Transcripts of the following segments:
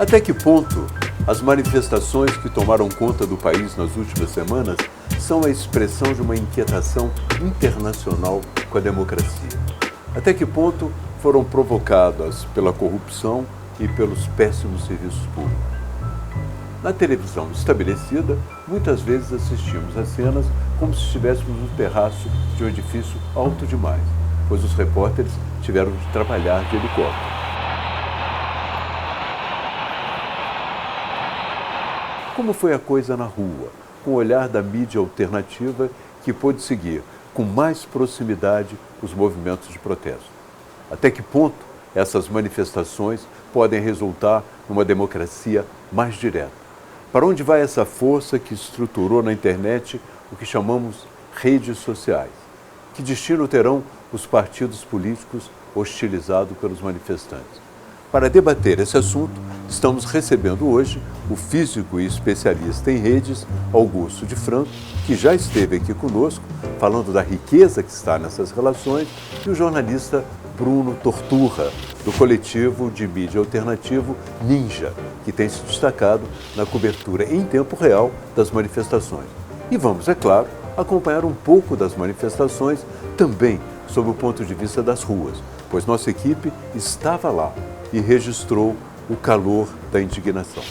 Até que ponto as manifestações que tomaram conta do país nas últimas semanas são a expressão de uma inquietação internacional com a democracia? Até que ponto foram provocadas pela corrupção e pelos péssimos serviços públicos? Na televisão estabelecida, muitas vezes assistimos a cenas como se estivéssemos no terraço de um edifício alto demais, pois os repórteres tiveram de trabalhar de helicóptero. Como foi a coisa na rua, com o olhar da mídia alternativa que pôde seguir com mais proximidade os movimentos de protesto? Até que ponto essas manifestações podem resultar numa democracia mais direta? Para onde vai essa força que estruturou na internet o que chamamos redes sociais? Que destino terão os partidos políticos hostilizados pelos manifestantes? Para debater esse assunto, estamos recebendo hoje o físico e especialista em redes, Augusto de Franco, que já esteve aqui conosco, falando da riqueza que está nessas relações, e o jornalista Bruno Torturra, do coletivo de mídia alternativo Ninja, que tem se destacado na cobertura em tempo real das manifestações. E vamos, é claro, acompanhar um pouco das manifestações também sob o ponto de vista das ruas, pois nossa equipe estava lá e registrou o calor da indignação.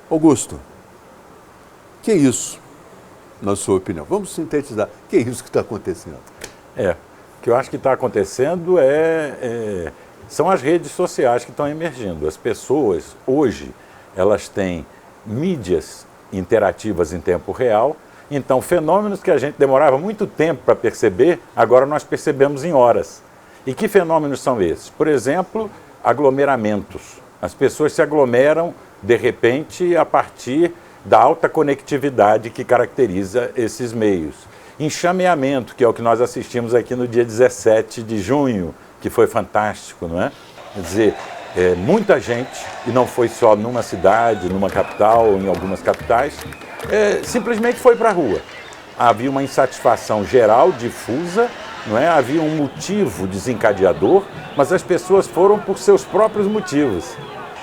Augusto, que é isso, na sua opinião? Vamos sintetizar. O que é isso que está acontecendo? O que eu acho que está acontecendo são as redes sociais que estão emergindo. As pessoas, hoje, elas têm mídias interativas em tempo real, então fenômenos que a gente demorava muito tempo para perceber, agora nós percebemos em horas. E que fenômenos são esses? Por exemplo, aglomeramentos. As pessoas se aglomeram de repente, a partir da alta conectividade que caracteriza esses meios. Enxameamento, que é o que nós assistimos aqui no dia 17 de junho, que foi fantástico, não é? Quer dizer, muita gente, e não foi só numa cidade, numa capital, ou em algumas capitais, simplesmente foi para a rua. Havia uma insatisfação geral, difusa, não é? Havia um motivo desencadeador, mas as pessoas foram por seus próprios motivos.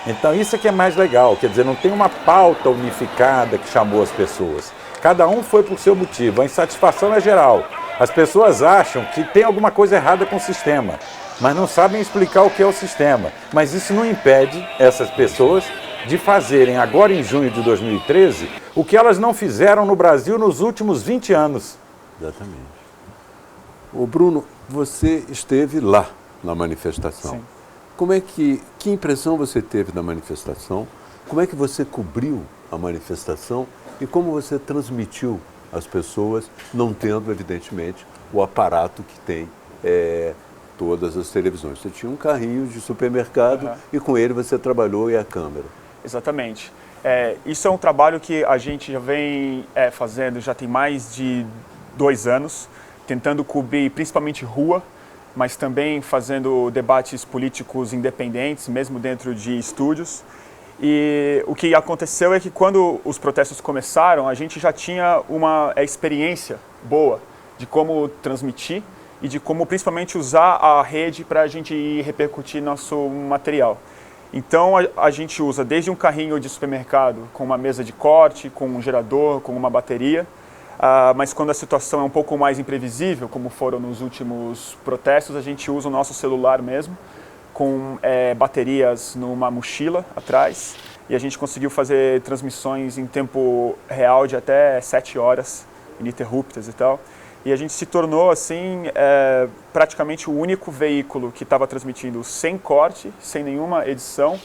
Então isso é que é mais legal, quer dizer, não tem uma pauta unificada que chamou as pessoas. Cada um foi por seu motivo, a insatisfação é geral. As pessoas acham que tem alguma coisa errada com o sistema, mas não sabem explicar o que é o sistema. Mas isso não impede essas pessoas de fazerem agora em junho de 2013 o que elas não fizeram no Brasil nos últimos 20 anos. Exatamente. Ô Bruno, você esteve lá na manifestação. Sim. Que impressão você teve da manifestação? Como é que você cobriu a manifestação e como você transmitiu às pessoas, não tendo, evidentemente, o aparato que tem todas as televisões. Você tinha um carrinho de supermercado e com ele você trabalhou e a câmera. Exatamente. Isso é um trabalho que a gente já vem fazendo já tem mais de 2 anos, tentando cobrir principalmente rua, mas também fazendo debates políticos independentes, mesmo dentro de estúdios. E o que aconteceu é que quando os protestos começaram, a gente já tinha uma experiência boa de como transmitir e de como principalmente usar a rede para a gente repercutir nosso material. Então a gente usa desde um carrinho de supermercado com uma mesa de corte, com um gerador, com uma bateria, mas quando a situação é um pouco mais imprevisível, como foram nos últimos protestos, a gente usa o nosso celular mesmo, com baterias numa mochila atrás, e a gente conseguiu fazer transmissões em tempo real de até 7 horas, ininterruptas e tal. E a gente se tornou, assim, praticamente o único veículo que estava transmitindo sem corte, sem nenhuma edição,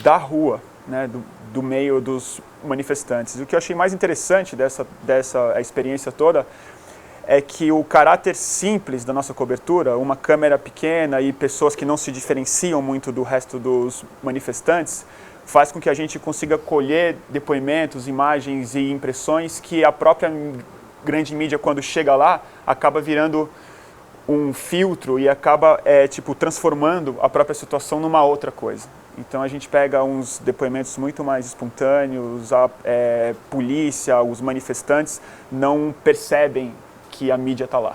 da rua, né, do meio dos manifestantes. E o que eu achei mais interessante dessa experiência toda é que o caráter simples da nossa cobertura, uma câmera pequena e pessoas que não se diferenciam muito do resto dos manifestantes, faz com que a gente consiga colher depoimentos, imagens e impressões que a própria grande mídia, quando chega lá, acaba virando um filtro e acaba transformando a própria situação numa outra coisa. Então a gente pega uns depoimentos muito mais espontâneos, a polícia, os manifestantes não percebem que a mídia está lá.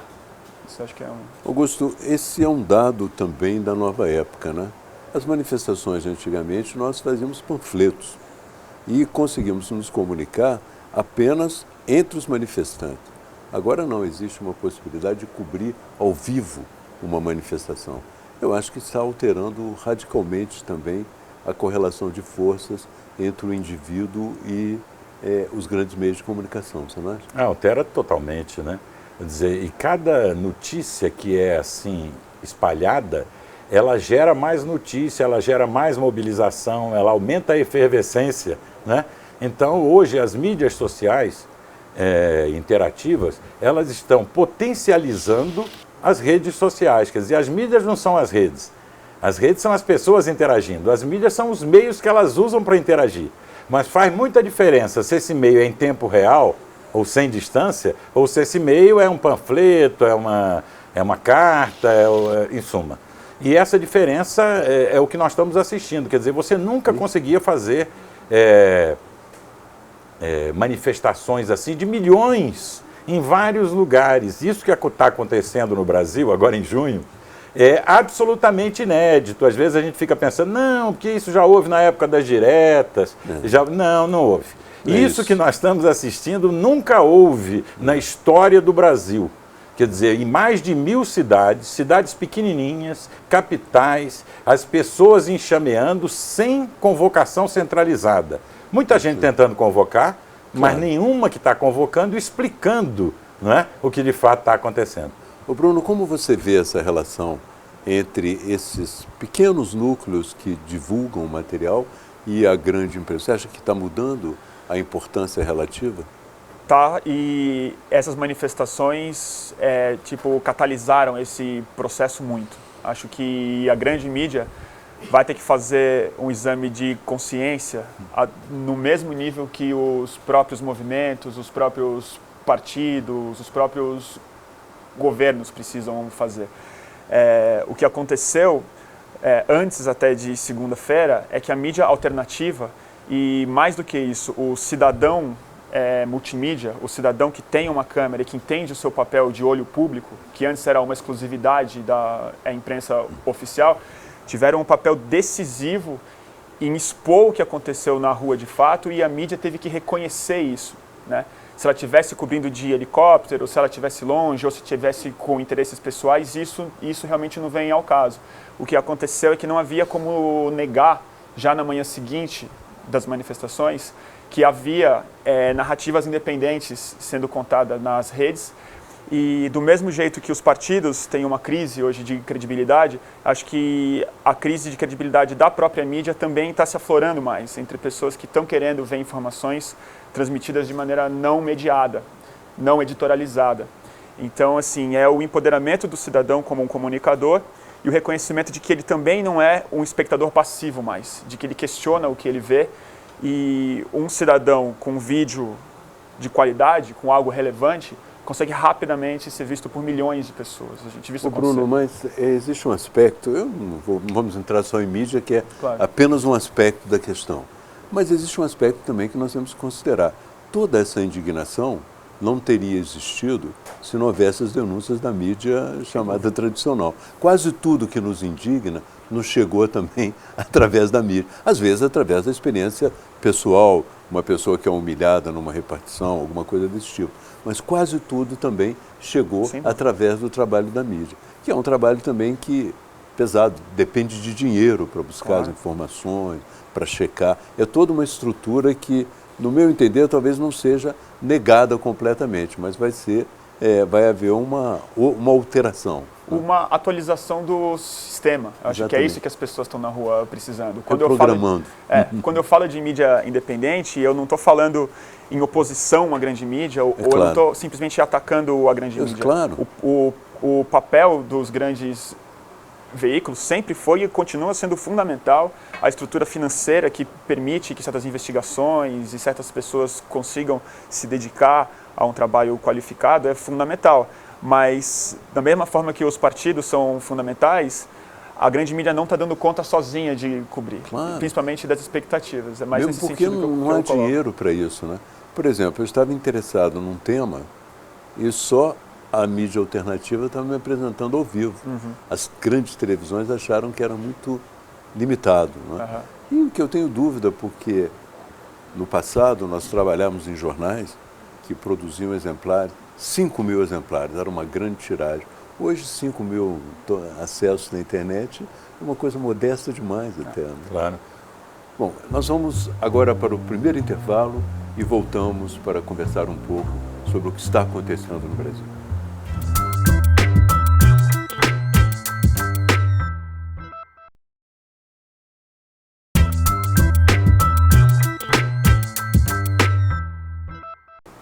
Isso acho que é Augusto, esse é um dado também da nova época, né? As manifestações antigamente nós fazíamos panfletos e conseguimos nos comunicar apenas entre os manifestantes. Agora não existe uma possibilidade de cobrir ao vivo uma manifestação. Eu acho que está alterando radicalmente também a correlação de forças entre o indivíduo e os grandes meios de comunicação, você não acha? Altera totalmente, né? Quer dizer, e cada notícia que é assim espalhada, ela gera mais notícia, ela gera mais mobilização, ela aumenta a efervescência, né? Então, hoje, as mídias sociais interativas, elas estão potencializando as redes sociais. Quer dizer, as mídias não são as redes são as pessoas interagindo, as mídias são os meios que elas usam para interagir. Mas faz muita diferença se esse meio é em tempo real, ou sem distância, ou se esse meio é um panfleto, é uma carta, em suma. E essa diferença é o que nós estamos assistindo. Quer dizer, você nunca conseguia fazer manifestações assim de milhões em vários lugares. Isso que está acontecendo no Brasil, agora em junho, é absolutamente inédito. Às vezes a gente fica pensando, não, porque isso já houve na época das diretas. Não houve. Isso que nós estamos assistindo nunca houve na história do Brasil. Quer dizer, em mais de 1000 cidades pequenininhas, capitais, as pessoas enxameando sem convocação centralizada. Muita gente tentando convocar, mas nenhuma que está convocando e explicando, não é, o que de fato está acontecendo. Ô Bruno, como você vê essa relação entre esses pequenos núcleos que divulgam o material e a grande empresa? Você acha que está mudando a importância relativa? Tá, e essas manifestações catalisaram esse processo muito. Acho que a grande mídia vai ter que fazer um exame de consciência no mesmo nível que os próprios movimentos, os próprios partidos, os próprios governos precisam fazer. O que aconteceu antes até de segunda-feira é que a mídia alternativa e, mais do que isso, o cidadão multimídia, o cidadão que tem uma câmera e que entende o seu papel de olho público, que antes era uma exclusividade da imprensa oficial, tiveram um papel decisivo em expor o que aconteceu na rua de fato, e a mídia teve que reconhecer isso, né? Se ela estivesse cobrindo de helicóptero, se ela estivesse longe, ou se estivesse com interesses pessoais, isso realmente não vem ao caso. O que aconteceu é que não havia como negar, já na manhã seguinte das manifestações, que havia narrativas independentes sendo contadas nas redes. E do mesmo jeito que os partidos têm uma crise hoje de credibilidade, acho que a crise de credibilidade da própria mídia também está se aflorando mais entre pessoas que estão querendo ver informações transmitidas de maneira não mediada, não editorializada. Então, assim, é o empoderamento do cidadão como um comunicador e o reconhecimento de que ele também não é um espectador passivo mais, de que ele questiona o que ele vê, e um cidadão com vídeo de qualidade, com algo relevante, consegue rapidamente ser visto por milhões de pessoas. A gente viu isso acontecer. Bruno, mas existe um aspecto, não vamos entrar só em mídia, que é Claro. apenas um aspecto da questão, mas existe um aspecto também que nós temos que considerar. Toda essa indignação não teria existido se não houvesse as denúncias da mídia chamada tradicional. Quase tudo que nos indigna nos chegou também através da mídia. Às vezes através da experiência pessoal, uma pessoa que é humilhada numa repartição, alguma coisa desse tipo. Mas quase tudo também chegou através do trabalho da mídia, que é um trabalho também que, pesado, depende de dinheiro para buscar as informações, para checar. É toda uma estrutura que, no meu entender, talvez não seja negada completamente, mas vai haver uma alteração. Uma atualização do sistema. Acho que é isso que as pessoas estão na rua precisando. Quando eu falo de mídia independente, eu não estou falando em oposição à grande mídia, ou eu não estou simplesmente atacando a grande mídia. Claro. O papel dos grandes veículos sempre foi e continua sendo fundamental. A estrutura financeira que permite que certas investigações e certas pessoas consigam se dedicar a um trabalho qualificado é fundamental. Mas, da mesma forma que os partidos são fundamentais, a grande mídia não está dando conta sozinha de cobrir, principalmente das expectativas. É mais mesmo nesse porque sentido que eu não há dinheiro para isso, né? Por exemplo, eu estava interessado num tema e só a mídia alternativa estava me apresentando ao vivo. As grandes televisões acharam que era muito limitado, né? E o que eu tenho dúvida, porque no passado nós trabalhávamos em jornais que produziam exemplares, 5.000 exemplares, era uma grande tiragem. Hoje, 5.000 acessos na internet é uma coisa modesta demais até. Né? Claro. Bom, nós vamos agora para o primeiro intervalo e voltamos para conversar um pouco sobre o que está acontecendo no Brasil.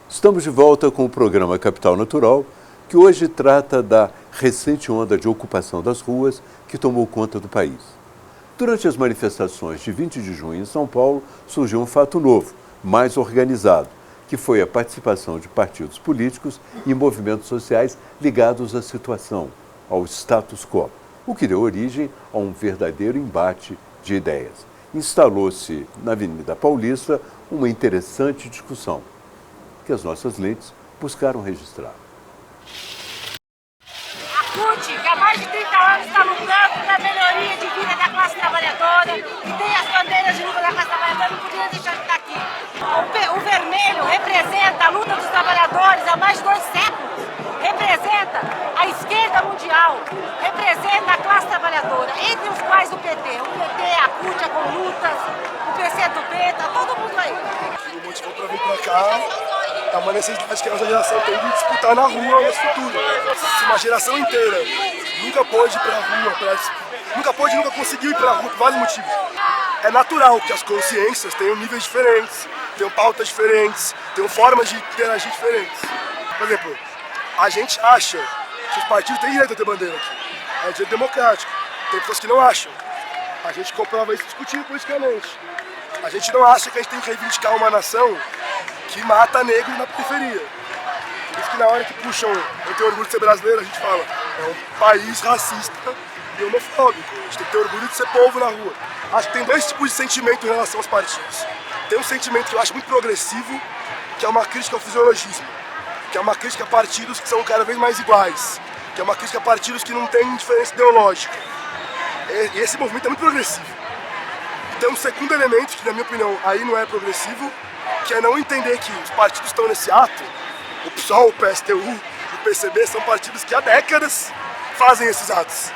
Estamos de volta com o programa Capital Natural, que hoje trata da recente onda de ocupação das ruas que tomou conta do país. Durante as manifestações de 20 de junho em São Paulo, surgiu um fato novo, mais organizado, que foi a participação de partidos políticos e movimentos sociais ligados à situação, ao status quo, o que deu origem a um verdadeiro embate de ideias. Instalou-se na Avenida Paulista uma interessante discussão, que as nossas lentes buscaram registrar. A CUT, que há mais de 30 anos está lutando pela melhoria de vida da classe trabalhadora e tem as bandeiras de luta da classe trabalhadora, não podia deixar de estar aqui. O vermelho representa a luta dos trabalhadores há mais de 2 séculos, representa a esquerda mundial, representa a classe trabalhadora, entre os quais o PT. O PT, a CUT, a Conlutas, o PCdoB, está todo mundo aí. O motivo para vir para cá é uma necessidade que a nossa geração tem de disputar na rua o nosso futuro. Se uma geração inteira nunca pôde ir para a rua, nunca conseguiu ir para a rua por vários motivos, é natural que as consciências tenham níveis diferentes, tenham pautas diferentes, tenham formas de interagir diferentes. Por exemplo, a gente acha que os partidos têm direito a ter bandeira aqui. É um direito democrático. Tem pessoas que não acham. A gente comprova isso discutindo politicamente. A gente não acha que a gente tem que reivindicar uma nação que mata negros na periferia. Por isso que na hora que puxam eu tenho orgulho de ser brasileiro, a gente fala, é um país racista e homofóbico. A gente tem que ter orgulho de ser povo na rua. Acho que tem 2 tipos de sentimento em relação aos partidos. Tem um sentimento que eu acho muito progressivo, que é uma crítica ao fisiologismo, que é uma crítica a partidos que são cada vez mais iguais, que é uma crítica a partidos que não têm diferença ideológica. E esse movimento é muito progressivo. Tem um segundo elemento, que na minha opinião aí não é progressivo, que é não entender que os partidos estão nesse ato, o PSOL, o PSTU, o PCB, são partidos que há décadas fazem esses atos.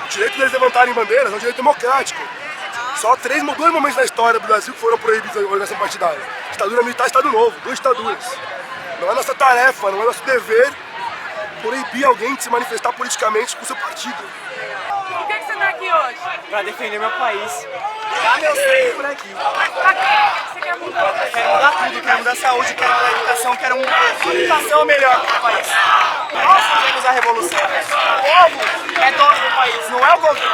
O direito deles levantarem bandeiras é um direito democrático. Só 2 momentos na história do Brasil que foram proibidos a organização partidária. Ditadura militar e Estado Novo, 2 ditaduras. Não é nossa tarefa, não é nosso dever proibir alguém de se manifestar politicamente com seu partido. Por que você está aqui hoje? Pra defender meu país. Dar meu sangue por aqui. Mas pra quê? O que você quer mudar? Quero mudar tudo, quero mudar a saúde, quero mudar a educação, quero uma educação melhor para o país. Nós fizemos a revolução. O povo é dono do país, não é o governo.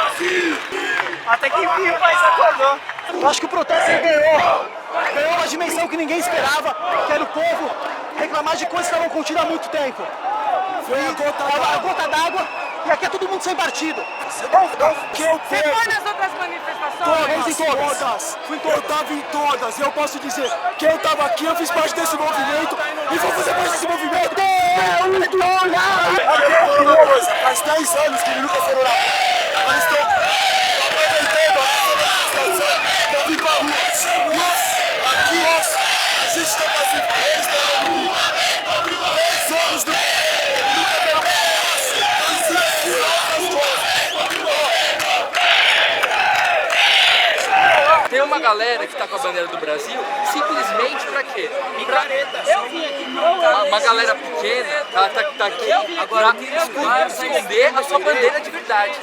Até que enfim o país acordou. Eu acho que o protesto ganhou uma dimensão que ninguém esperava, que era o povo reclamar de coisas que estavam contidas há muito tempo. Foi a gota d'água e aqui é todo mundo sem partido. Você foi nas outras manifestações? Todas. Eu estava em todas. Eu posso dizer, quem estava aqui, eu fiz parte desse movimento e vou fazer parte desse movimento. Faz 10 anos que eles nunca foram lá. Eles estão aproveitando a manifestação para vir pra rua. Nós, a gente está fazendo. Eles estão na rua. 10 anos do. Tem uma galera que tá com a bandeira do Brasil simplesmente pra quê? Uma galera pequena, ela tá aqui pra esconder a sua bandeira de verdade.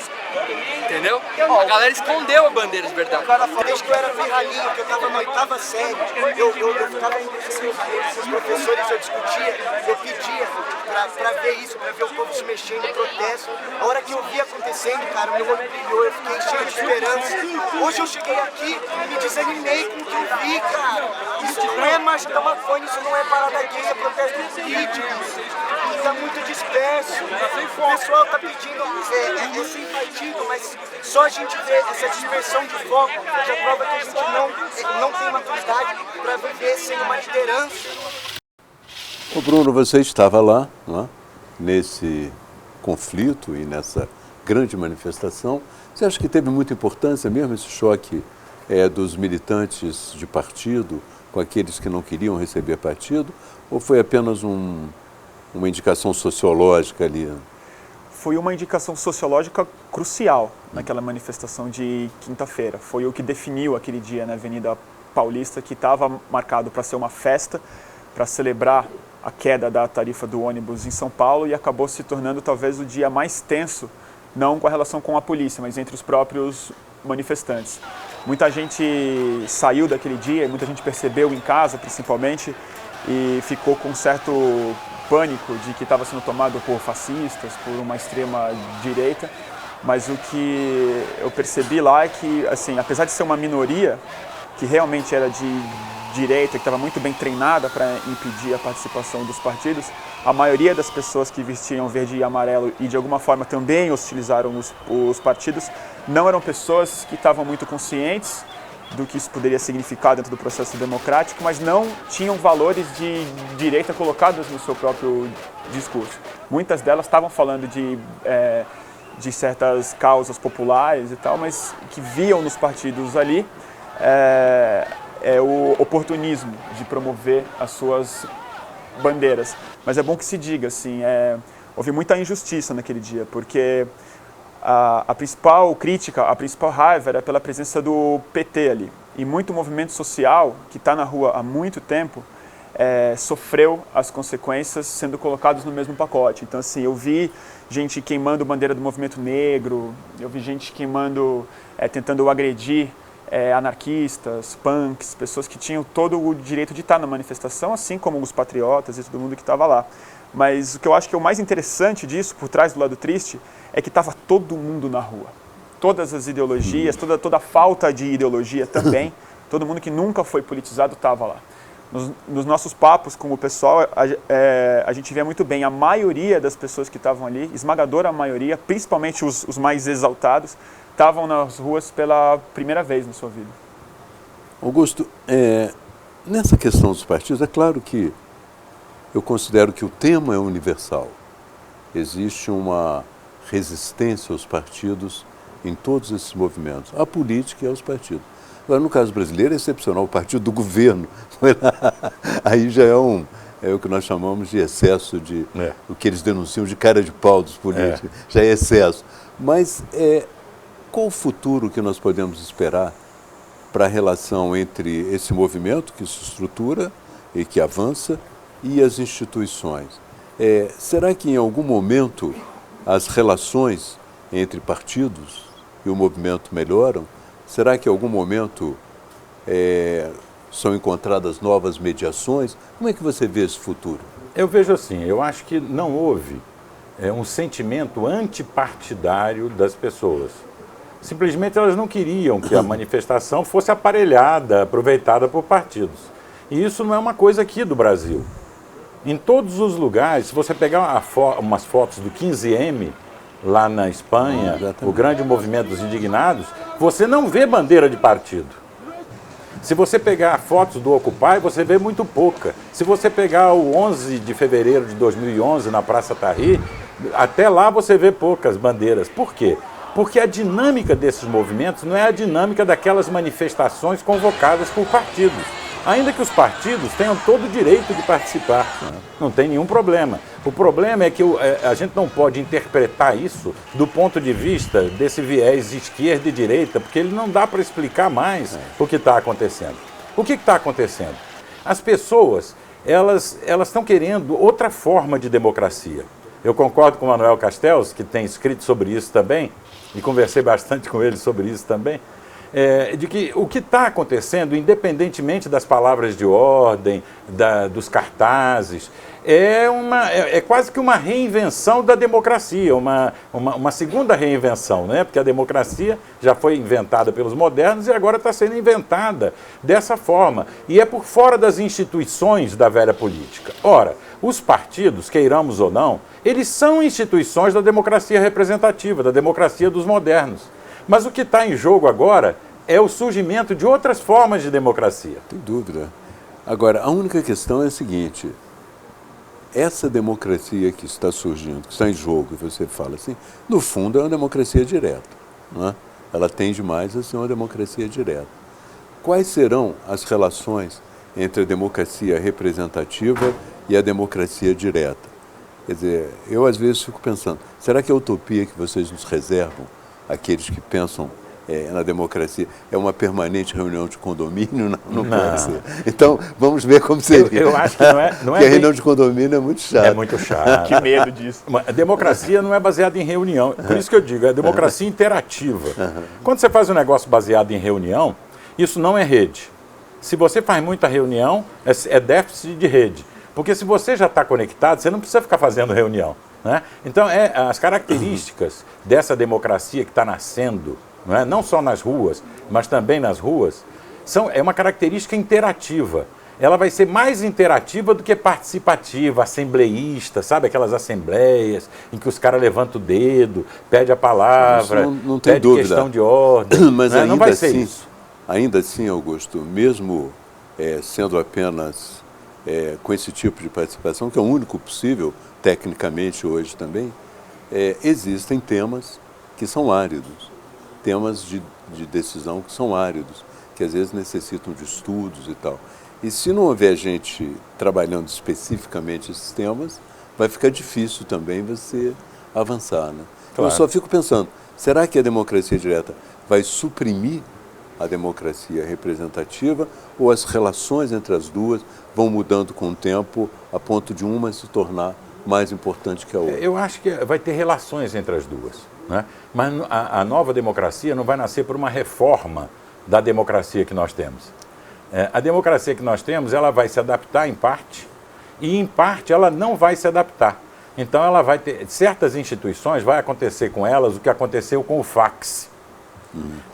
Entendeu? A galera escondeu a bandeira de verdade. Desde que eu era pirralhinho, que eu estava na 8ª série, eu ficava indo esses professores, eu discutia, eu pedia pra ver isso, pra ver o povo se mexendo no protesto. A hora que eu vi acontecendo, cara, meu olho brilhou, eu fiquei cheio de esperança. Hoje eu cheguei aqui e me desanimei com o que eu vi, cara. Isso não é marcha da maconha, isso não é parada gay, é protesto político. Tá muito disperso. O pessoal tá pedindo sem partido, mas só a gente vê essa dispersão de foco já prova que a gente não tem maturidade para viver sem uma liderança. Ô Bruno, você estava lá, não é? Nesse conflito e nessa grande manifestação. Você acha que teve muita importância mesmo esse choque dos militantes de partido com aqueles que não queriam receber partido? Ou foi apenas uma indicação sociológica ali? Foi uma indicação sociológica crucial naquela manifestação de quinta-feira. Foi o que definiu aquele dia na Avenida Paulista, que estava marcado para ser uma festa, para celebrar a queda da tarifa do ônibus em São Paulo, e acabou se tornando talvez o dia mais tenso, não com a relação com a polícia, mas entre os próprios manifestantes. Muita gente saiu daquele dia, muita gente percebeu em casa, principalmente, e ficou com um certo pânico de que estava sendo tomado por fascistas, por uma extrema direita, mas o que eu percebi lá é que, assim, apesar de ser uma minoria que realmente era de direita, que estava muito bem treinada para impedir a participação dos partidos, a maioria das pessoas que vestiam verde e amarelo e de alguma forma também hostilizaram os partidos não eram pessoas que estavam muito conscientes do que isso poderia significar dentro do processo democrático, mas não tinham valores de direita colocados no seu próprio discurso. Muitas delas estavam falando de certas causas populares e tal, mas que viam nos partidos ali o oportunismo de promover as suas bandeiras. Mas é bom que se diga, assim, houve muita injustiça naquele dia, porque a principal crítica, a principal raiva era pela presença do PT ali. E muito movimento social, que está na rua há muito tempo, sofreu as consequências sendo colocados no mesmo pacote. Então, assim, eu vi gente queimando bandeira do movimento negro, eu vi gente queimando, tentando agredir anarquistas, punks, pessoas que tinham todo o direito de estar na manifestação, assim como os patriotas e todo mundo que estava lá. Mas o que eu acho que é o mais interessante disso, por trás do lado triste, é que estava todo mundo na rua. Todas as ideologias, toda a falta de ideologia também, todo mundo que nunca foi politizado estava lá. Nos nossos papos com o pessoal, a gente vê muito bem, a maioria das pessoas que estavam ali, esmagadora maioria, principalmente os mais exaltados, estavam nas ruas pela primeira vez na sua vida. Augusto, nessa questão dos partidos, é claro que eu considero que o tema é universal. Existe uma resistência aos partidos em todos esses movimentos, à política e aos partidos. Agora, no caso brasileiro, é excepcional, o partido do governo. Aí já é o que nós chamamos de excesso de o que eles denunciam de cara de pau dos políticos, já é excesso. Mas qual o futuro que nós podemos esperar para a relação entre esse movimento que se estrutura e que avança e as instituições? Será que em algum momento as relações entre partidos e o movimento melhoram? Será que em algum momento são encontradas novas mediações? Como é que você vê esse futuro? Eu vejo assim, eu acho que não houve um sentimento antipartidário das pessoas. Simplesmente elas não queriam que a manifestação fosse aparelhada, aproveitada por partidos. E isso não é uma coisa aqui do Brasil. Em todos os lugares, se você pegar umas fotos do 15M, lá na Espanha, o grande movimento dos indignados, você não vê bandeira de partido. Se você pegar fotos do Occupy, você vê muito pouca. Se você pegar o 11 de fevereiro de 2011 na Praça Tahrir, até lá você vê poucas bandeiras. Por quê? Porque a dinâmica desses movimentos não é a dinâmica daquelas manifestações convocadas por partidos. Ainda que os partidos tenham todo o direito de participar, não tem nenhum problema. O problema é que a gente não pode interpretar isso do ponto de vista desse viés esquerda e direita, porque ele não dá para explicar mais o que está acontecendo. O que está acontecendo? As pessoas, elas estão querendo outra forma de democracia. Eu concordo com o Manuel Castells, que tem escrito sobre isso também, e conversei bastante com ele sobre isso também, de que o que está acontecendo, independentemente das palavras de ordem, dos cartazes, é quase que uma reinvenção da democracia, uma segunda reinvenção, né? Porque a democracia já foi inventada pelos modernos e agora está sendo inventada dessa forma. E é por fora das instituições da velha política. Ora, os partidos, queiramos ou não, eles são instituições da democracia representativa, da democracia dos modernos. Mas o que está em jogo agora é o surgimento de outras formas de democracia. Sem dúvida. Agora, a única questão é a seguinte: essa democracia que está surgindo, que está em jogo, que você fala assim, no fundo é uma democracia direta, não é? Ela tende mais a ser uma democracia direta. Quais serão as relações entre a democracia representativa e a democracia direta? Quer dizer, eu às vezes fico pensando, será que a utopia que vocês nos reservam, aqueles que pensam na democracia, é uma permanente reunião de condomínio? Não pode ser. Então, vamos ver como seria. Eu acho que não é Porque a reunião de condomínio é muito chata. É muito chato. Que medo disso. A democracia não é baseada em reunião. Por isso que eu digo, é democracia interativa. Quando você faz um negócio baseado em reunião, isso não é rede. Se você faz muita reunião, é déficit de rede. Porque se você já está conectado, você não precisa ficar fazendo reunião, né? Então, as características dessa democracia que está nascendo, não só nas ruas, mas também nas ruas, é uma característica interativa. Ela vai ser mais interativa do que participativa, assembleísta, sabe? Aquelas assembleias em que os caras levantam o dedo, pede a palavra, não tem pede dúvida. Questão de ordem. Mas não vai ser isso. Ainda assim, Augusto, mesmo sendo apenas com esse tipo de participação, que é o único possível, tecnicamente hoje também, existem temas que são áridos. Temas de decisão que são áridos, que às vezes necessitam de estudos e tal. E se não houver gente trabalhando especificamente esses temas, vai ficar difícil também você avançar, né? Claro. Eu só fico pensando, será que a democracia direta vai suprimir a democracia representativa ou as relações entre as duas vão mudando com o tempo a ponto de uma se tornar mais importante que a outra? Eu acho que vai ter relações entre as duas, né? Mas a nova democracia não vai nascer por uma reforma da democracia que nós temos. A democracia que nós temos, ela vai se adaptar em parte e em parte ela não vai se adaptar. Então ela vai ter, certas instituições, vai acontecer com elas o que aconteceu com o fax.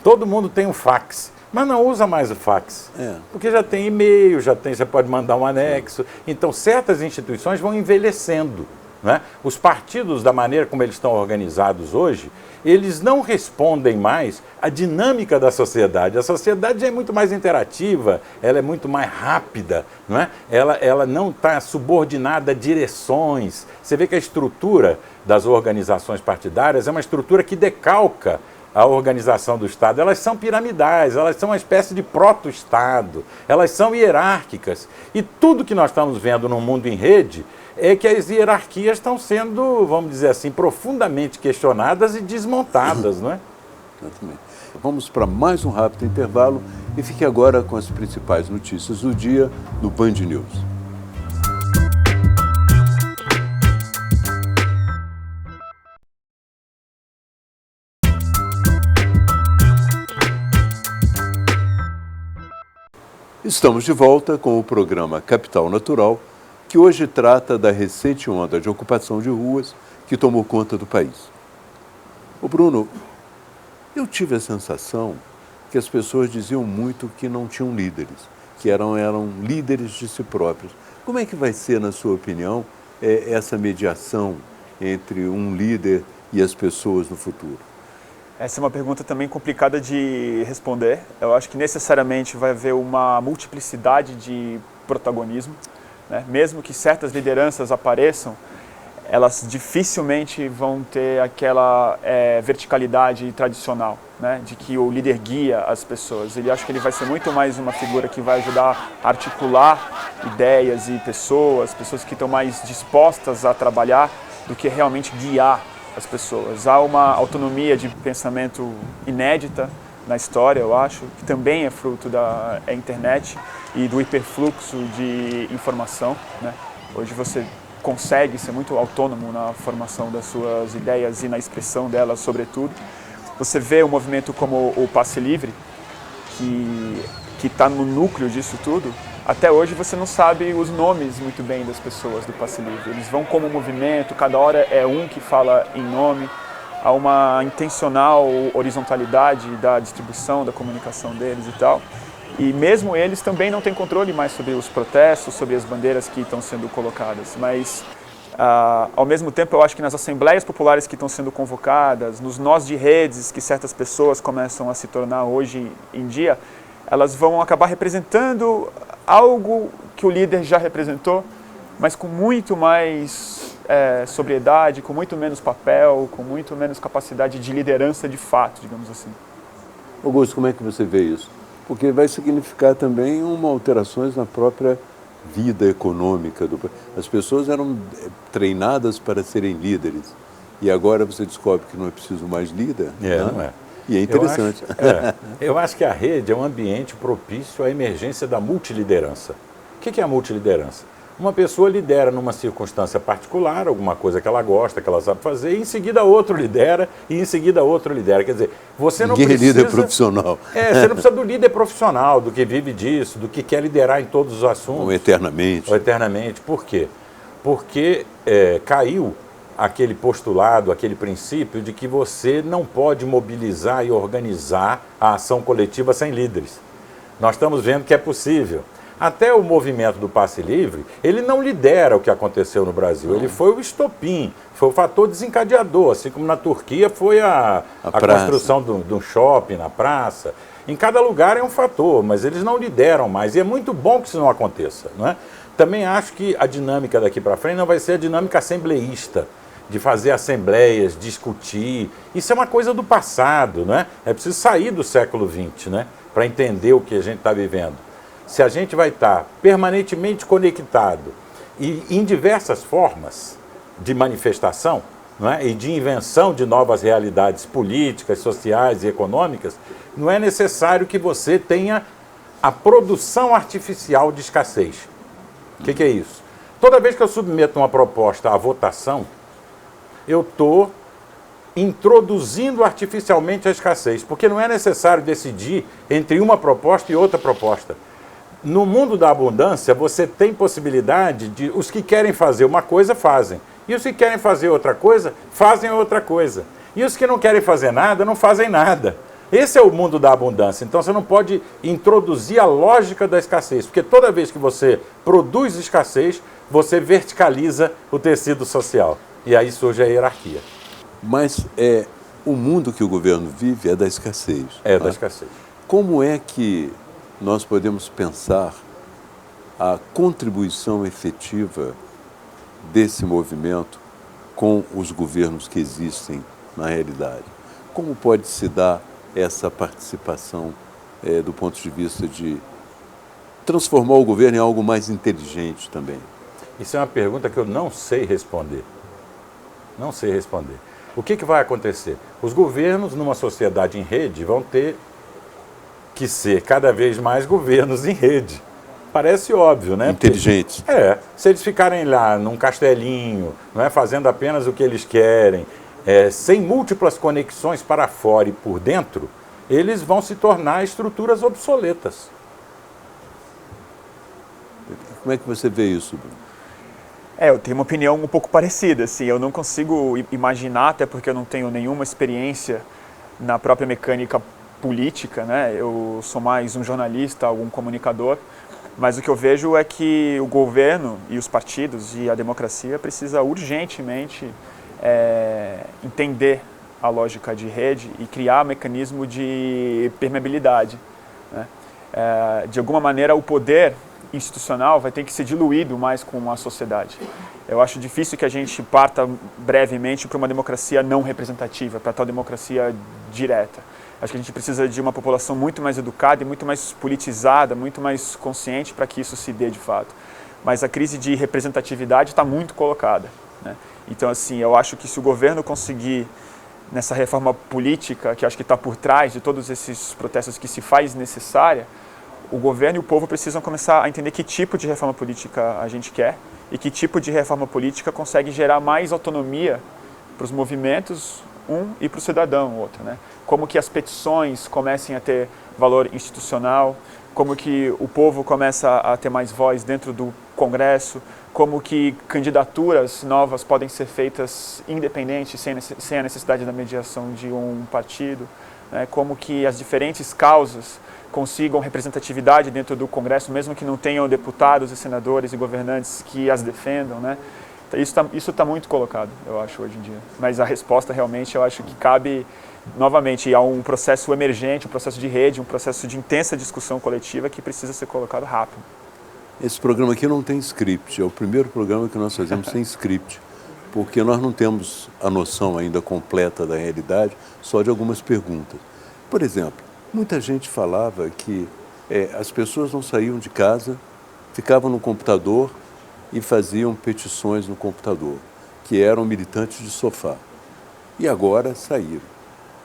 Todo mundo tem um fax, mas não usa mais o fax, porque já tem e-mail, você pode mandar um anexo. Então certas instituições vão envelhecendo, né? Os partidos, da maneira como eles estão organizados hoje, eles não respondem mais à dinâmica da sociedade. A sociedade é muito mais interativa, ela é muito mais rápida, não é? Ela não está subordinada a direções. Você vê que a estrutura das organizações partidárias é uma estrutura que decalca a organização do Estado. Elas são piramidais, elas são uma espécie de proto-Estado, elas são hierárquicas. E tudo que nós estamos vendo no mundo em rede é que as hierarquias estão sendo, vamos dizer assim, profundamente questionadas e desmontadas, não é? Exatamente. Vamos para mais um rápido intervalo e fique agora com as principais notícias do dia no Band News. Estamos de volta com o programa Capital Natural, que hoje trata da recente onda de ocupação de ruas que tomou conta do país. Ô Bruno, eu tive a sensação que as pessoas diziam muito que não tinham líderes, que eram líderes de si próprios. Como é que vai ser, na sua opinião, essa mediação entre um líder e as pessoas no futuro? Essa é uma pergunta também complicada de responder. Eu acho que necessariamente vai haver uma multiplicidade de protagonismo, né? Mesmo que certas lideranças apareçam, elas dificilmente vão ter aquela verticalidade tradicional, né? De que o líder guia as pessoas. Ele acho que ele vai ser muito mais uma figura que vai ajudar a articular ideias e pessoas que estão mais dispostas a trabalhar do que realmente guiar as pessoas. Há uma autonomia de pensamento inédita na história, eu acho, que também é fruto da internet e do hiperfluxo de informação, né? Hoje você consegue ser muito autônomo na formação das suas ideias e na expressão delas, sobretudo. Você vê um movimento como o Passe Livre, que está no núcleo disso tudo. Até hoje você não sabe os nomes muito bem das pessoas do Passe Livre. Eles vão como movimento, cada hora é um que fala em nome. Há uma intencional horizontalidade da distribuição, da comunicação deles e tal. E mesmo eles também não têm controle mais sobre os protestos, sobre as bandeiras que estão sendo colocadas. Mas, ao mesmo tempo, eu acho que nas assembleias populares que estão sendo convocadas, nos nós de redes que certas pessoas começam a se tornar hoje em dia, elas vão acabar representando algo que o líder já representou, mas com muito mais sobriedade, com muito menos papel, com muito menos capacidade de liderança de fato, digamos assim. Augusto, como é que você vê isso? Porque vai significar também alterações na própria vida econômica do país. As pessoas eram treinadas para serem líderes e agora você descobre que não é preciso mais líder. Não é. E é interessante. Eu acho que a rede é um ambiente propício à emergência da multiliderança. O que é a multiliderança? Uma pessoa lidera numa circunstância particular, alguma coisa que ela gosta, que ela sabe fazer, e em seguida outro lidera, e em seguida outro lidera. Quer dizer, você não precisa... Ninguém é líder profissional. Você não precisa do líder profissional, do que vive disso, do que quer liderar em todos os assuntos. Ou eternamente. Ou eternamente. Por quê? Porque caiu aquele postulado, aquele princípio de que você não pode mobilizar e organizar a ação coletiva sem líderes. Nós estamos vendo que é possível. Até o movimento do Passe Livre, ele não lidera o que aconteceu no Brasil. Ele foi o estopim, foi o fator desencadeador, assim como na Turquia foi a construção de um shopping na praça. Em cada lugar é um fator, mas eles não lideram mais. E é muito bom que isso não aconteça, não é? Também acho que a dinâmica daqui para frente não vai ser a dinâmica assembleísta, de fazer assembleias, discutir. Isso é uma coisa do passado, né? É preciso sair do século XX, né? Para entender o que a gente está vivendo. Se a gente vai estar permanentemente conectado e em diversas formas de manifestação, não é? E de invenção de novas realidades políticas, sociais e econômicas, não é necessário que você tenha a produção artificial de escassez. O que é isso? Toda vez que eu submeto uma proposta à votação, eu estou introduzindo artificialmente a escassez, porque não é necessário decidir entre uma proposta e outra proposta. No mundo da abundância, você tem possibilidade de... Os que querem fazer uma coisa, fazem. E os que querem fazer outra coisa, fazem outra coisa. E os que não querem fazer nada, não fazem nada. Esse é o mundo da abundância. Então, você não pode introduzir a lógica da escassez, porque toda vez que você produz escassez, você verticaliza o tecido social. E aí surge a hierarquia. Mas o mundo que o governo vive é da escassez. É da escassez. Como é que nós podemos pensar a contribuição efetiva desse movimento com os governos que existem na realidade? Como pode se dar essa participação do ponto de vista de transformar o governo em algo mais inteligente também? Isso é uma pergunta que eu não sei responder. Não sei responder. O que vai acontecer? Os governos, numa sociedade em rede, vão ter que ser cada vez mais governos em rede. Parece óbvio, né? Inteligentes. Se eles ficarem lá num castelinho, não é, fazendo apenas o que eles querem, sem múltiplas conexões para fora e por dentro, eles vão se tornar estruturas obsoletas. Como é que você vê isso, Bruno? Eu tenho uma opinião um pouco parecida, assim, eu não consigo imaginar, até porque eu não tenho nenhuma experiência na própria mecânica política, né? Eu sou mais um jornalista, algum comunicador, mas o que eu vejo é que o governo e os partidos e a democracia precisa urgentemente entender a lógica de rede e criar mecanismo de permeabilidade, né? De alguma maneira, o poder institucional vai ter que ser diluído mais com a sociedade. Eu acho difícil que a gente parta brevemente para uma democracia não representativa, para tal democracia direta. Acho que a gente precisa de uma população muito mais educada e muito mais politizada, muito mais consciente para que isso se dê de fato. Mas a crise de representatividade está muito colocada, né? Então, assim, eu acho que se o governo conseguir, nessa reforma política, que acho que está por trás de todos esses protestos que se faz necessária, o governo e o povo precisam começar a entender que tipo de reforma política a gente quer e que tipo de reforma política consegue gerar mais autonomia para os movimentos, e para o cidadão, outro, né? Como que as petições comecem a ter valor institucional, como que o povo começa a ter mais voz dentro do Congresso, como que candidaturas novas podem ser feitas independentes, sem a necessidade da mediação de um partido, né? Como que as diferentes causas consigam representatividade dentro do Congresso, mesmo que não tenham deputados e senadores e governantes que as defendam, né? Isso tá muito colocado, eu acho, hoje em dia. Mas a resposta, realmente, eu acho que cabe, novamente, a um processo emergente, um processo de rede, um processo de intensa discussão coletiva que precisa ser colocado rápido. Esse programa aqui não tem script, é o primeiro programa que nós fazemos sem script, porque nós não temos a noção ainda completa da realidade, só de algumas perguntas. Por exemplo, muita gente falava que as pessoas não saíam de casa, ficavam no computador e faziam petições no computador, que eram militantes de sofá. E agora saíram.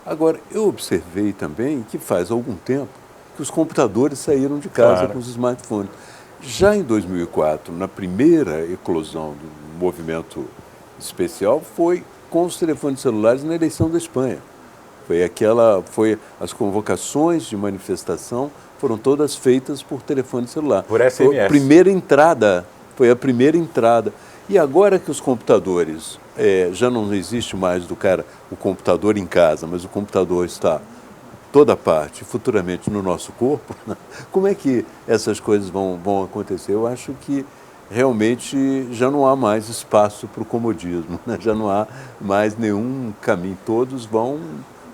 Agora, eu observei também que faz algum tempo que os computadores saíram de casa com os smartphones. Já em 2004, na primeira eclosão do movimento especial, foi com os telefones celulares na eleição da Espanha. As convocações de manifestação foram todas feitas por telefone celular. Por SMS. Foi a primeira entrada. E agora que os computadores, já não existe mais o computador em casa, mas o computador está toda parte, futuramente no nosso corpo, né? Como é que essas coisas vão acontecer? Eu acho que realmente já não há mais espaço para o comodismo, né? Já não há mais nenhum caminho. Todos vão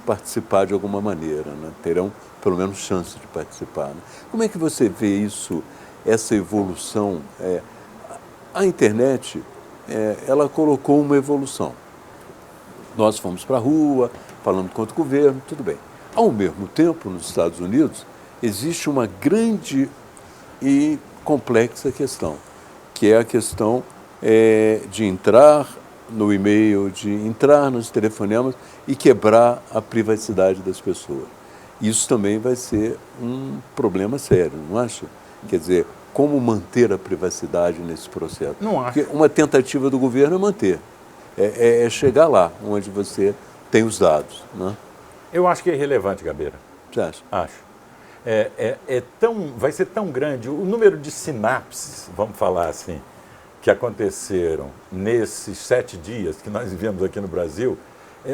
participar de alguma maneira, né? Terão pelo menos chance de participar, né? Como é que você vê isso, essa evolução? A internet, ela colocou uma evolução. Nós fomos para a rua, falando contra o governo, tudo bem. Ao mesmo tempo, nos Estados Unidos, existe uma grande e complexa questão, que é a questão de entrar no e-mail, de entrar nos telefonemas e quebrar a privacidade das pessoas. Isso também vai ser um problema sério, não acha? Quer dizer, como manter a privacidade nesse processo? Não acho. Porque uma tentativa do governo é manter, é chegar lá, onde você tem os dados, né? Eu acho que é irrelevante, Gabeira. Você acha? Acho. Vai ser tão grande, o número de sinapses, vamos falar assim, que aconteceram nesses 7 dias que nós vivemos aqui no Brasil,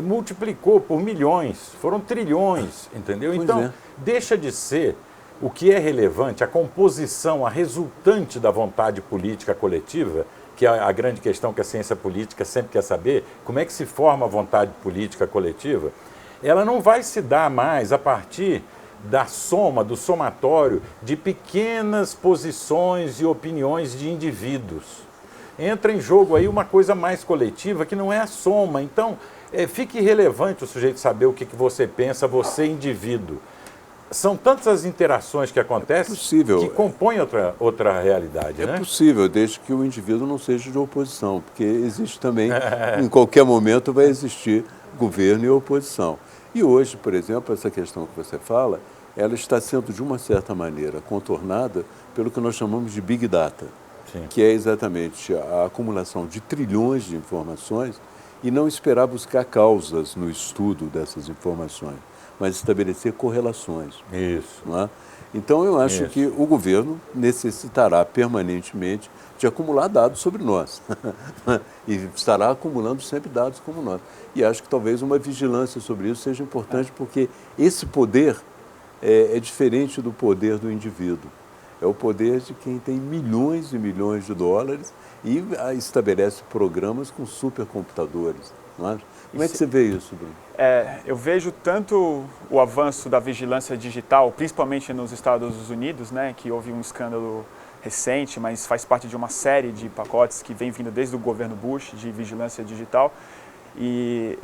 multiplicou por milhões, foram trilhões, entendeu? Pois então, deixa de ser o que é relevante, a composição, a resultante da vontade política coletiva, que é a grande questão que a ciência política sempre quer saber, como é que se forma a vontade política coletiva. Ela não vai se dar mais a partir da soma, do somatório de pequenas posições e opiniões de indivíduos. Entra em jogo aí uma coisa mais coletiva que não é a soma. Então, fica irrelevante o sujeito saber o que você pensa, você indivíduo. São tantas as interações que acontecem que compõem outra realidade. É possível, desde que o indivíduo não seja de oposição, porque existe também, em qualquer momento vai existir governo e oposição. E hoje, por exemplo, essa questão que você fala, ela está sendo, de uma certa maneira, contornada pelo que nós chamamos de Big Data, que é exatamente a acumulação de trilhões de informações e não esperar buscar causas no estudo dessas informações, mas estabelecer correlações. Isso. Não é? Então, eu acho Isso. que o governo necessitará permanentemente de acumular dados sobre nós. E estará acumulando sempre dados como nós. E acho que talvez uma vigilância sobre isso seja importante, porque esse poder é diferente do poder do indivíduo. É o poder de quem tem milhões e milhões de dólares e estabelece programas com supercomputadores. Não é? Como é que você vê isso, Bruno? Eu vejo tanto o avanço da vigilância digital, principalmente nos Estados Unidos, né, que houve um escândalo recente, mas faz parte de uma série de pacotes que vem vindo desde o governo Bush de vigilância digital. E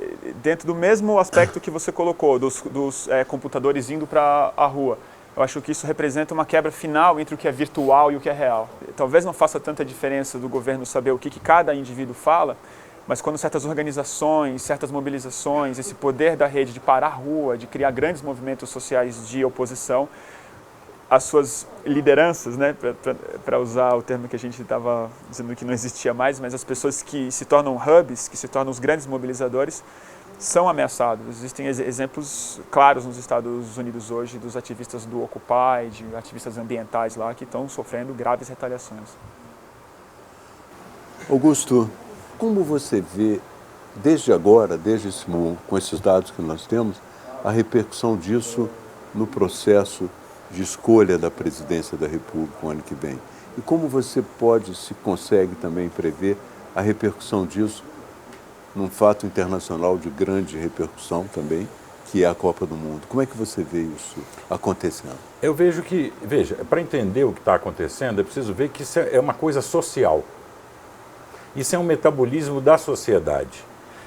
dentro do mesmo aspecto que você colocou, dos computadores indo para a rua, eu acho que isso representa uma quebra final entre o que é virtual e o que é real. Talvez não faça tanta diferença do governo saber o que cada indivíduo fala, mas quando certas organizações, certas mobilizações, esse poder da rede de parar a rua, de criar grandes movimentos sociais de oposição, as suas lideranças, né, para usar o termo que a gente estava dizendo que não existia mais, mas as pessoas que se tornam hubs, que se tornam os grandes mobilizadores, são ameaçados. Existem exemplos claros nos Estados Unidos hoje dos ativistas do Occupy, de ativistas ambientais lá que estão sofrendo graves retaliações. Augusto, como você vê, desde agora, desde esse momento, com esses dados que nós temos, a repercussão disso no processo de escolha da presidência da República no ano que vem? E como você se consegue também prever a repercussão disso num fato internacional de grande repercussão também, que é a Copa do Mundo? Como é que você vê isso acontecendo? Eu vejo que, para entender o que está acontecendo, é preciso ver que isso é uma coisa social. Isso é um metabolismo da sociedade.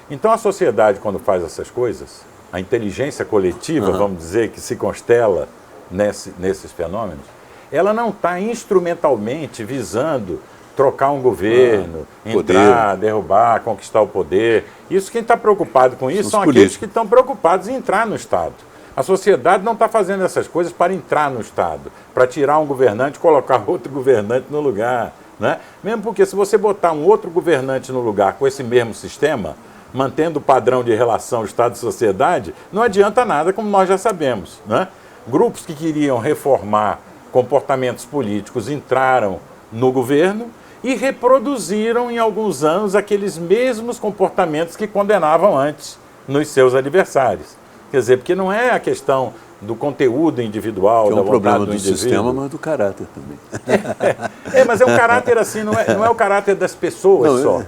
Então a sociedade, quando faz essas coisas, a inteligência coletiva, vamos dizer, que se constela nesses fenômenos, ela não está instrumentalmente visando trocar um governo, entrar, derrubar, conquistar o poder. Isso, quem está preocupado com isso são aqueles que estão preocupados em entrar no Estado. A sociedade não está fazendo essas coisas para entrar no Estado, para tirar um governante e colocar outro governante no lugar. Né? Mesmo porque se você botar um outro governante no lugar com esse mesmo sistema, mantendo o padrão de relação Estado e sociedade, não adianta nada, como nós já sabemos. Né? Grupos que queriam reformar comportamentos políticos entraram no governo e reproduziram em alguns anos aqueles mesmos comportamentos que condenavam antes nos seus adversários. Quer dizer, porque não é a questão do conteúdo individual, que é da um problema vontade do indivíduo. Sistema, mas do caráter também. Mas é um caráter assim, não é o caráter das pessoas só.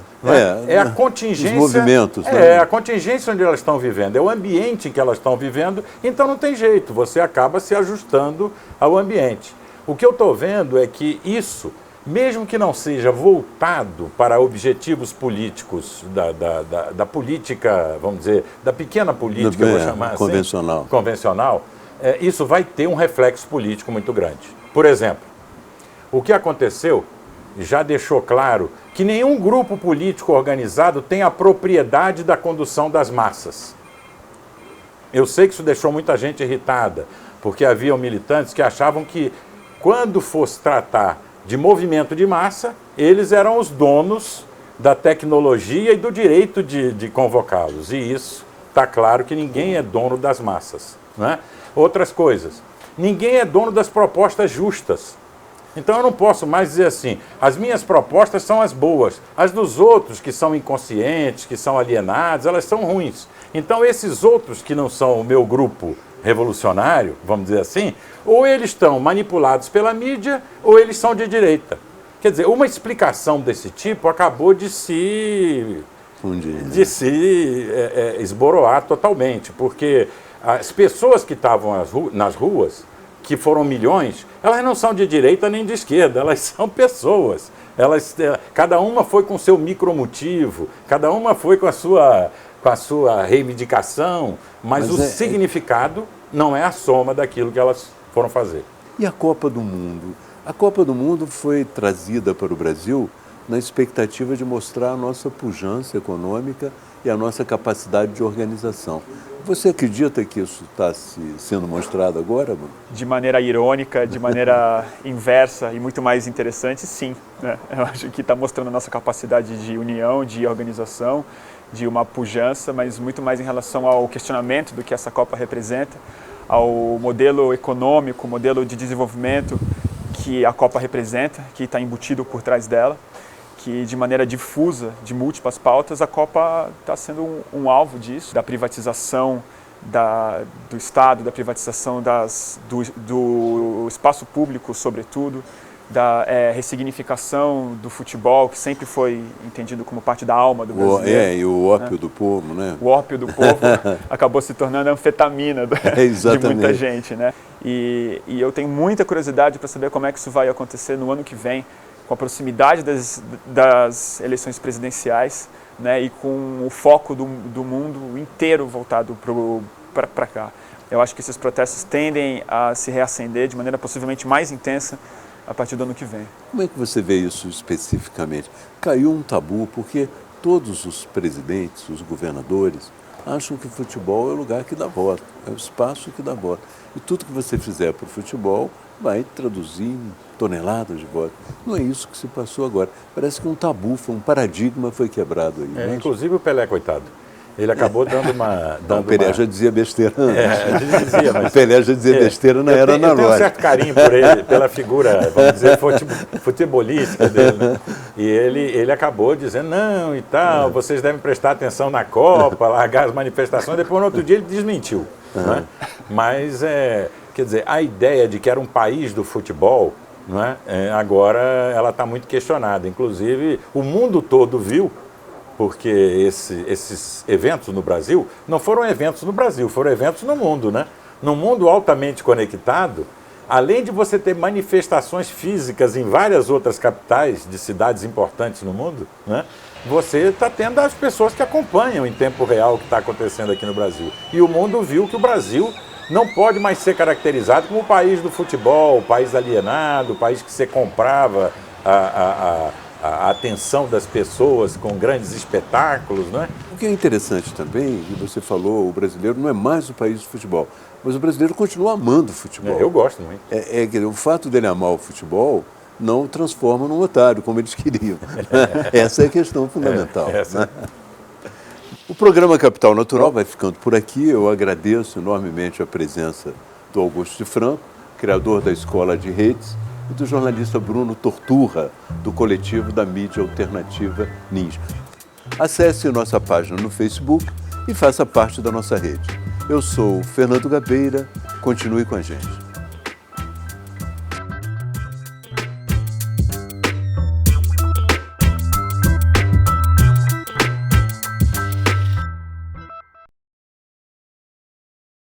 É a contingência. Os movimentos. É a contingência onde elas estão vivendo, é o ambiente em que elas estão vivendo, então não tem jeito, você acaba se ajustando ao ambiente. O que eu estou vendo é que isso, mesmo que não seja voltado para objetivos políticos da política, vamos dizer, da pequena política, vou chamar convencional. assim, convencional, isso vai ter um reflexo político muito grande. Por exemplo, o que aconteceu já deixou claro que nenhum grupo político organizado tem a propriedade da condução das massas. Eu sei que isso deixou muita gente irritada, porque haviam militantes que achavam que quando fosse tratar de movimento de massa, eles eram os donos da tecnologia e do direito de convocá-los. E isso está claro que ninguém é dono das massas. Né? Outras coisas. Ninguém é dono das propostas justas. Então eu não posso mais dizer assim, as minhas propostas são as boas, as dos outros que são inconscientes, que são alienados, elas são ruins. Então esses outros que não são o meu grupo revolucionário, vamos dizer assim, ou eles estão manipulados pela mídia, ou eles são de direita. Quer dizer, uma explicação desse tipo acabou de se esboroar totalmente, porque as pessoas que estavam nas ruas, que foram milhões, elas não são de direita nem de esquerda, elas são pessoas. Cada uma foi com seu micromotivo, cada uma foi com a sua reivindicação, mas o significado não é a soma daquilo que elas foram fazer. E a Copa do Mundo? A Copa do Mundo foi trazida para o Brasil na expectativa de mostrar a nossa pujança econômica e a nossa capacidade de organização. Você acredita que isso está sendo mostrado agora, Bruno? De maneira irônica, de maneira inversa e muito mais interessante, sim. Né? Eu acho que está mostrando a nossa capacidade de união, de organização, de uma pujança, mas muito mais em relação ao questionamento do que essa Copa representa. ao modelo econômico, modelo de desenvolvimento que a Copa representa, que está embutido por trás dela, que de maneira difusa, de múltiplas pautas, a Copa está sendo um alvo disso, da privatização do Estado, da privatização do espaço público, sobretudo, da ressignificação do futebol, que sempre foi entendido como parte da alma do brasileiro. E o ópio do povo, né? O ópio do povo acabou se tornando a anfetamina de muita gente, né? E eu tenho muita curiosidade para saber como é que isso vai acontecer no ano que vem, com a proximidade das eleições presidenciais, né? E com o foco do mundo inteiro voltado para cá. Eu acho que esses protestos tendem a se reacender de maneira possivelmente mais intensa a partir do ano que vem. Como é que você vê isso especificamente? Caiu um tabu porque todos os presidentes, os governadores, acham que o futebol é o lugar que dá voto, é o espaço que dá voto. E tudo que você fizer para o futebol vai traduzir em toneladas de votos. Não é isso que se passou agora. Parece que um tabu, um paradigma foi quebrado aí. Né? Inclusive o Pelé, coitado. Ele acabou dando uma... O Pelé já dizia besteira antes. Dizia, mas... O Pelé já dizia besteira na era na Eu tenho um certo carinho por ele, pela figura, vamos dizer, futebolística dele. Né? E ele acabou dizendo, não e tal, vocês devem prestar atenção na Copa, largar as manifestações. Depois, no outro dia, ele desmentiu. Né? Mas, quer dizer, a ideia de que era um país do futebol, não é? Agora ela está muito questionada. Inclusive, o mundo todo viu, porque esses eventos no Brasil não foram eventos no Brasil, foram eventos no mundo, né? Num mundo altamente conectado, além de você ter manifestações físicas em várias outras capitais de cidades importantes no mundo, né? Você está tendo as pessoas que acompanham em tempo real o que está acontecendo aqui no Brasil. E o mundo viu que o Brasil não pode mais ser caracterizado como o país do futebol, o país alienado, o país que você comprava a atenção das pessoas com grandes espetáculos, não é? O que é interessante também, e você falou, o brasileiro não é mais o país do futebol, mas o brasileiro continua amando o futebol. Eu gosto muito. O fato dele amar o futebol não o transforma num otário, como eles queriam. Essa é a questão fundamental. Né? O programa Capital Natural vai ficando por aqui. Eu agradeço enormemente a presença do Augusto de Franco, criador da Escola de Redes, e do jornalista Bruno Torturra, do coletivo da mídia alternativa Ninja. Acesse nossa página no Facebook e faça parte da nossa rede. Eu sou Fernando Gabeira, continue com a gente.